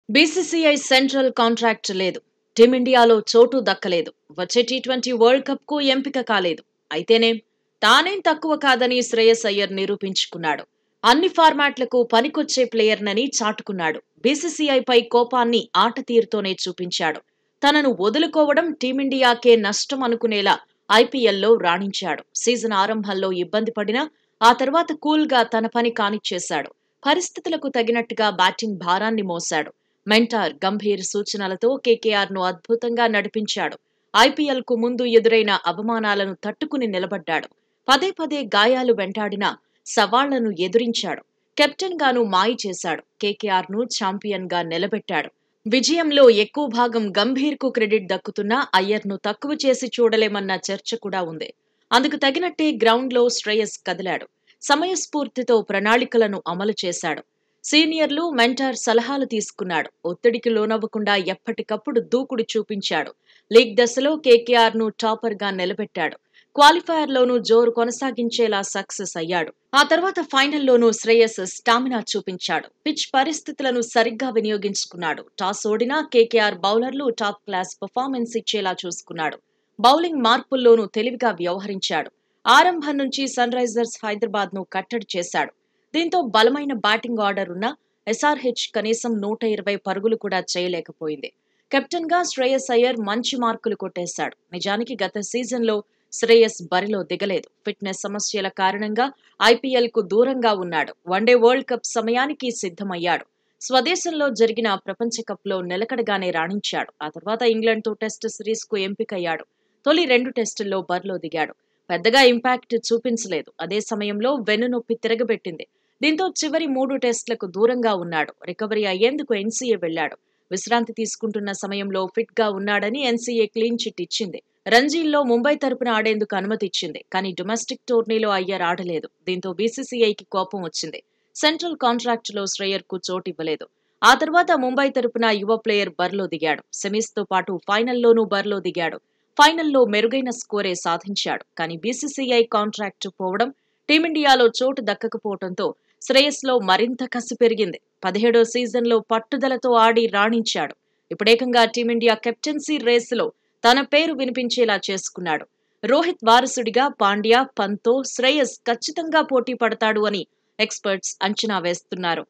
BCCI central contract లేదు. టీమిండియాలో చోటు దక్కలేదు. వచ్చే టీ20 వరల్డ్ కప్ కు ఎంపిక కాలేదు. అయితేనేం తానేం తక్కువ కాదని శ్రేయస్ అయ్యర్ నిరూపించుకున్నాడు. అన్ని ఫార్మాట్లకు పనికొచ్చే ప్లేయర్నని చాటుకున్నాడు. బీసీసీఐపై కోపాన్ని ఆట తీరుతోనే చూపించాడు. తనను వదులుకోవడం టీమిండియాకే నష్టం అనుకునేలా ఐపీఎల్లో రాణించాడు. సీజన్ ఆరంభంలో ఇబ్బంది పడినా ఆ తర్వాత కూల్ గా తన పని కానిచ్చేశాడు. పరిస్థితులకు తగినట్టుగా బ్యాటింగ్ భారాన్ని మోశాడు. మెంటార్ గంభీర్ సూచనలతో కేకేఆర్ ను అద్భుతంగా నడిపించాడు. ఐపీఎల్ కు ముందు ఎదురైన అవమానాలను తట్టుకుని నిలబడ్డాడు. పదే పదే గాయాలు వెంటాడినా సవాళ్లను ఎదురించాడు. కెప్టెన్ గాను మాయ చేశాడు. కేకేఆర్ ను ఛాంపియన్ గా నిలబెట్టాడు. విజయంలో ఎక్కువ భాగం గంభీర్ కు క్రెడిట్ దక్కుతున్నా అయ్యర్ ను తక్కువ చేసి చూడలేమన్న చర్చ కూడా ఉంది. అందుకు తగినట్టే గ్రౌండ్ లో శ్రేయస్ కదిలాడు. సమయస్ఫూర్తితో ప్రణాళికలను అమలు చేశాడు. సీనియర్లు మెంటార్ సలహాలు తీసుకున్నాడు. ఒత్తిడికి లోనవ్వకుండా ఎప్పటికప్పుడు దూకుడు చూపించాడు. లీగ్ దశలో కేకేఆర్ ను టాపర్ గా నిలబెట్టాడు. క్వాలిఫైయర్ లోనూ జోరు కొనసాగించేలా సక్సెస్ అయ్యాడు. ఆ తర్వాత ఫైనల్లోనూ శ్రేయస్ స్టామినా చూపించాడు. పిచ్ పరిస్థితులను సరిగ్గా వినియోగించుకున్నాడు. టాస్ ఓడినా కేకేఆర్ బౌలర్లు టాప్ క్లాస్ పర్ఫార్మెన్స్ ఇచ్చేలా చూసుకున్నాడు. బౌలింగ్ మార్పుల్లోనూ తెలివిగా వ్యవహరించాడు. ఆరంభం నుంచి సన్ రైజర్స్ హైదరాబాద్ ను కట్టడి చేశాడు. దీంతో బలమైన బ్యాటింగ్ ఆర్డర్ ఉన్న ఎస్ఆర్హెచ్ కనీసం 120 పరుగులు కూడా చేయలేకపోయింది. కెప్టెన్ గా శ్రేయస్ అయ్యర్ మంచి మార్కులు కొట్టేశాడు. నిజానికి గత సీజన్లో శ్రేయస్ బరిలో దిగలేదు. ఫిట్నెస్ సమస్యల కారణంగా ఐపీఎల్ కు దూరంగా ఉన్నాడు. వన్డే వరల్డ్ కప్ సమయానికి సిద్ధమయ్యాడు. స్వదేశంలో జరిగిన ప్రపంచ కప్ లో నిలకడగానే రాణించాడు. ఆ తర్వాత ఇంగ్లాండ్ తో టెస్ట్ సిరీస్ కు ఎంపికయ్యాడు. తొలి 2 టెస్టుల్లో బరిలో దిగాడు. పెద్దగా ఇంపాక్ట్ చూపించలేదు. అదే సమయంలో వెన్నునొప్పి తిరగబెట్టింది. దీంతో చివరి 3 టెస్టులకు దూరంగా ఉన్నాడు. రికవరీ అయ్యేందుకు ఎన్సీఏ వెళ్లాడు. విశ్రాంతి తీసుకుంటున్న సమయంలో ఫిట్ గా ఉన్నాడని ఎన్సీఏ క్లీన్ చిట్ ఇచ్చింది. రంజీల్లో ముంబై తరపున ఆడేందుకు అనుమతి ఇచ్చింది. కానీ డొమెస్టిక్ టోర్నీలో అయ్యర్ ఆడలేదు. దీంతో బీసీసీఐకి కోపం వచ్చింది. సెంట్రల్ కాంట్రాక్ట్ లో శ్రేయర్ కు చోటివ్వలేదు. ఆ తర్వాత ముంబై తరపున యువ ప్లేయర్ బరిలో దిగాడు. సెమీస్ తో పాటు ఫైనల్లోనూ బరిలో దిగాడు. ఫైనల్లో మెరుగైన స్కోరే సాధించాడు. కానీ బీసీసీఐ కాంట్రాక్టు పోవడం, టీమిండియాలో చోటు దక్కకపోవడంతో శ్రేయస్ లో మరింత కసి పెరిగింది. 17వ సీజన్లో పట్టుదలతో ఆడి రాణించాడు. ఇప్పుడేకంగా టీమిండియా కెప్టెన్సీ రేసులో తన పేరు వినిపించేలా చేసుకున్నాడు. రోహిత్ వారసుడిగా పాండ్యా, పంత్తో శ్రేయస్ ఖచ్చితంగా పోటీ పడతాడు అని ఎక్స్పర్ట్స్ అంచనా వేస్తున్నారు.